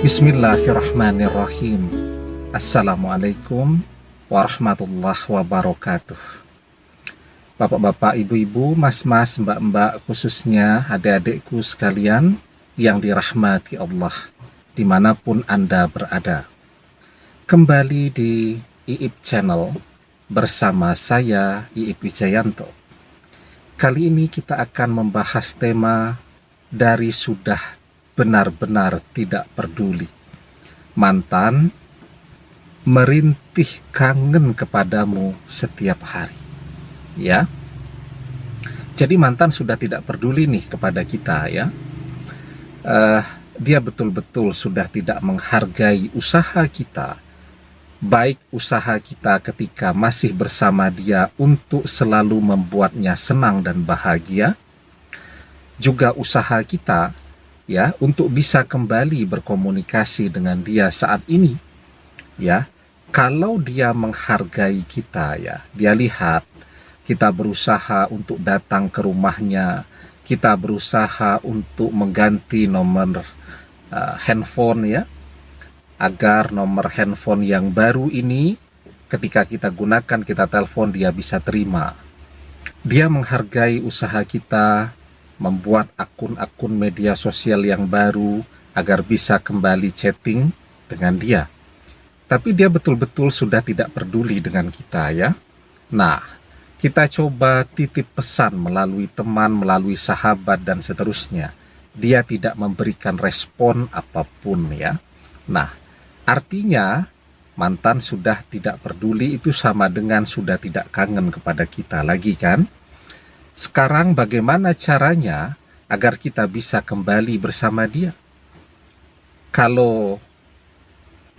Bismillahirrahmanirrahim. Assalamualaikum warahmatullahi wabarakatuh. Bapak-bapak, ibu-ibu, mas-mas, mbak-mbak, khususnya adik-adikku sekalian yang dirahmati Allah dimanapun Anda berada. Kembali di IIP Channel bersama saya, IIP Wijayanto. Kali ini kita akan membahas tema dari sudah benar-benar tidak peduli. Mantan merintih kangen kepadamu setiap hari. Ya. Jadi mantan sudah tidak peduli nih kepada kita ya. Dia betul-betul sudah tidak menghargai usaha kita. Baik usaha kita ketika masih bersama dia untuk selalu membuatnya senang dan bahagia, juga usaha kita ya untuk bisa kembali berkomunikasi dengan dia saat ini. Ya, kalau dia menghargai kita ya, dia lihat kita berusaha untuk datang ke rumahnya, kita berusaha untuk mengganti nomor handphone ya, agar nomor handphone yang baru ini ketika kita gunakan, kita telepon, dia bisa terima. Dia menghargai usaha kita membuat akun-akun media sosial yang baru agar bisa kembali chatting dengan dia. Tapi dia betul-betul sudah tidak peduli dengan kita ya. Nah, kita coba titip pesan melalui teman, melalui sahabat dan seterusnya. Dia tidak memberikan respon apapun ya. Nah, artinya mantan sudah tidak peduli itu sama dengan sudah tidak kangen kepada kita lagi kan? Sekarang bagaimana caranya agar kita bisa kembali bersama dia? Kalau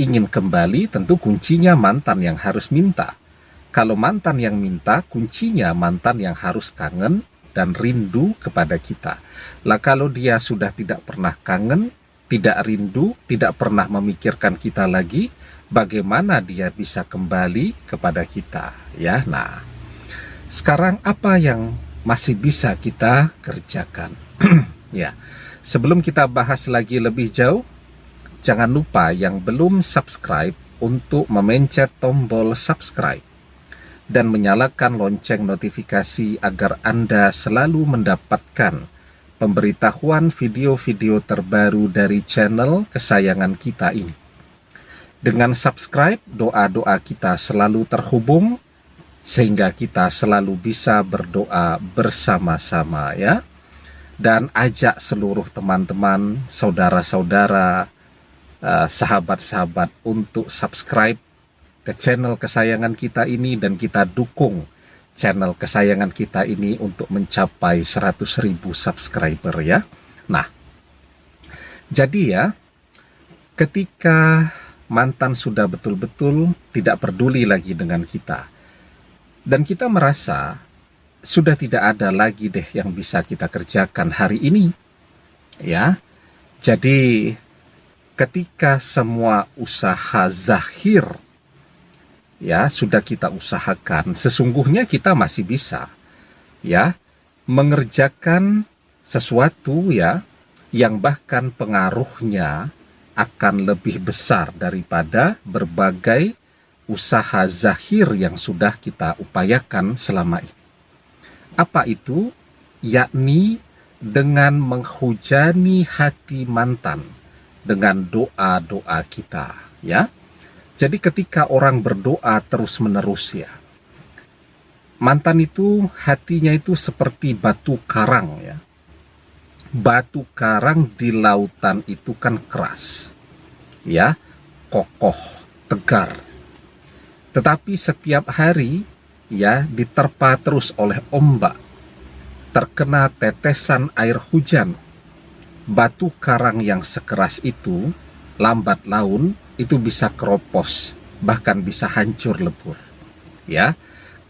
ingin kembali, tentu kuncinya mantan yang harus minta. Kalau mantan yang minta, kuncinya mantan yang harus kangen dan rindu kepada kita. Lah kalau dia sudah tidak pernah kangen, tidak rindu, tidak pernah memikirkan kita lagi, bagaimana dia bisa kembali kepada kita? Ya, nah, sekarang apa yang masih bisa kita kerjakan? Ya, sebelum kita bahas lagi lebih jauh, jangan lupa yang belum subscribe untuk memencet tombol subscribe dan menyalakan lonceng notifikasi agar Anda selalu mendapatkan pemberitahuan video-video terbaru dari channel kesayangan kita ini. Dengan subscribe, doa-doa kita selalu terhubung sehingga kita selalu bisa berdoa bersama-sama ya. Dan ajak seluruh teman-teman, saudara-saudara, sahabat-sahabat untuk subscribe ke channel kesayangan kita ini, dan kita dukung channel kesayangan kita ini untuk mencapai 100.000 subscriber ya. Nah, jadi ya, ketika mantan sudah betul-betul tidak peduli lagi dengan kita, dan kita merasa sudah tidak ada lagi deh yang bisa kita kerjakan hari ini. Ya, jadi ketika semua usaha zahir ya sudah kita usahakan, sesungguhnya kita masih bisa ya mengerjakan sesuatu ya yang bahkan pengaruhnya akan lebih besar daripada berbagai usaha zahir yang sudah kita upayakan selama ini. Apa itu? Yakni dengan menghujani hati mantan dengan doa-doa kita ya. Jadi ketika orang berdoa terus-menerus ya, mantan itu hatinya itu seperti batu karang ya. Batu karang di lautan itu kan keras ya, kokoh, tegar. Tetapi setiap hari ya diterpa terus oleh ombak, terkena tetesan air hujan. Batu karang yang sekeras itu lambat laun itu bisa keropos, bahkan bisa hancur lebur. Ya,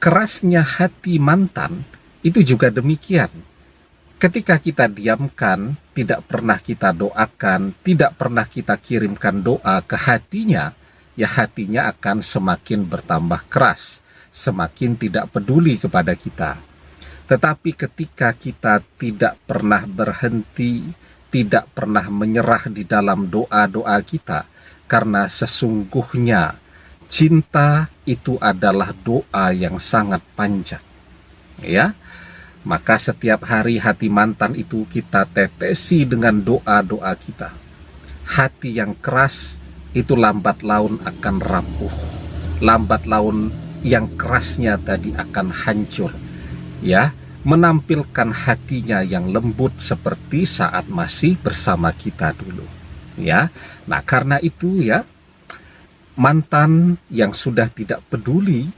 kerasnya hati mantan itu juga demikian. Ketika kita diamkan, tidak pernah kita doakan, tidak pernah kita kirimkan doa ke hatinya, ya hatinya akan semakin bertambah keras, semakin tidak peduli kepada kita. Tetapi ketika kita tidak pernah berhenti tidak pernah menyerah di dalam doa-doa kita, karena sesungguhnya cinta itu adalah doa yang sangat panjang. Ya, maka setiap hari hati mantan itu kita tetesi dengan doa-doa kita. Hati yang keras itu lambat laun akan rapuh. Lambat laun yang kerasnya tadi akan hancur. Ya, menampilkan hatinya yang lembut seperti saat masih bersama kita dulu. Ya, nah karena itu ya, mantan yang sudah tidak peduli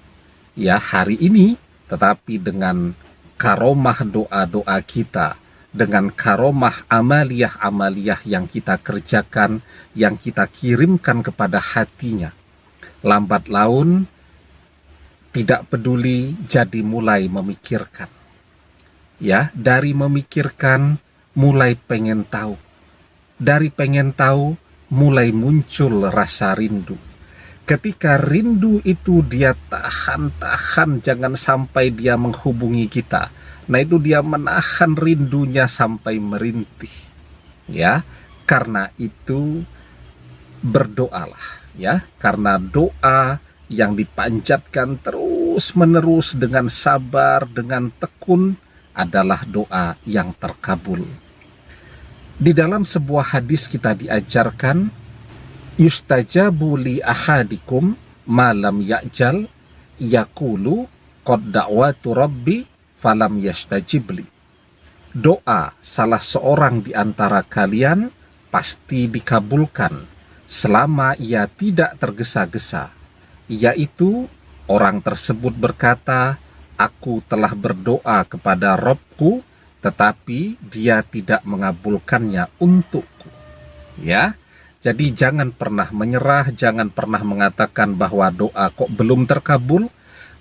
ya hari ini, tetapi dengan karomah doa-doa kita, dengan karomah amaliyah-amaliyah yang kita kerjakan, yang kita kirimkan kepada hatinya, lambat laun tidak peduli jadi mulai memikirkan. Ya, dari memikirkan mulai pengen tahu. Dari pengen tahu mulai muncul rasa rindu. Ketika rindu itu dia tahan-tahan jangan sampai dia menghubungi kita. Nah itu dia menahan rindunya sampai merintih. Ya, karena itu berdoalah ya, karena doa yang dipanjatkan terus-menerus dengan sabar, dengan tekun adalah doa yang terkabul. Di dalam sebuah hadis kita diajarkan, yustajabu li ahadikum malam ya'jal yaqulu qad da'watu rabbi falam yastajibli. Doa salah seorang di antara kalian pasti dikabulkan selama ia tidak tergesa-gesa, yaitu orang tersebut berkata, aku telah berdoa kepada Robku, tetapi dia tidak mengabulkannya untukku. Ya, jadi jangan pernah menyerah, jangan pernah mengatakan bahwa doa kok belum terkabul.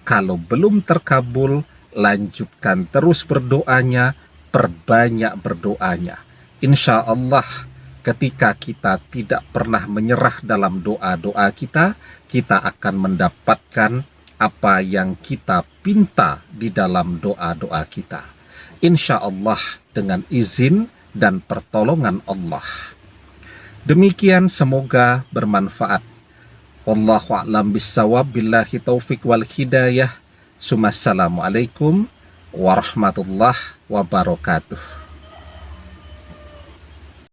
Kalau belum terkabul, lanjutkan terus berdoanya, perbanyak berdoanya. Insya Allah, ketika kita tidak pernah menyerah dalam doa-doa kita, kita akan mendapatkan apa yang kita pinta di dalam doa-doa kita. Insya Allah dengan izin dan pertolongan Allah. Demikian semoga bermanfaat. Wallahu a'lam bissawab, billahi taufik wal hidayah. Assalamualaikum warahmatullahi wabarakatuh.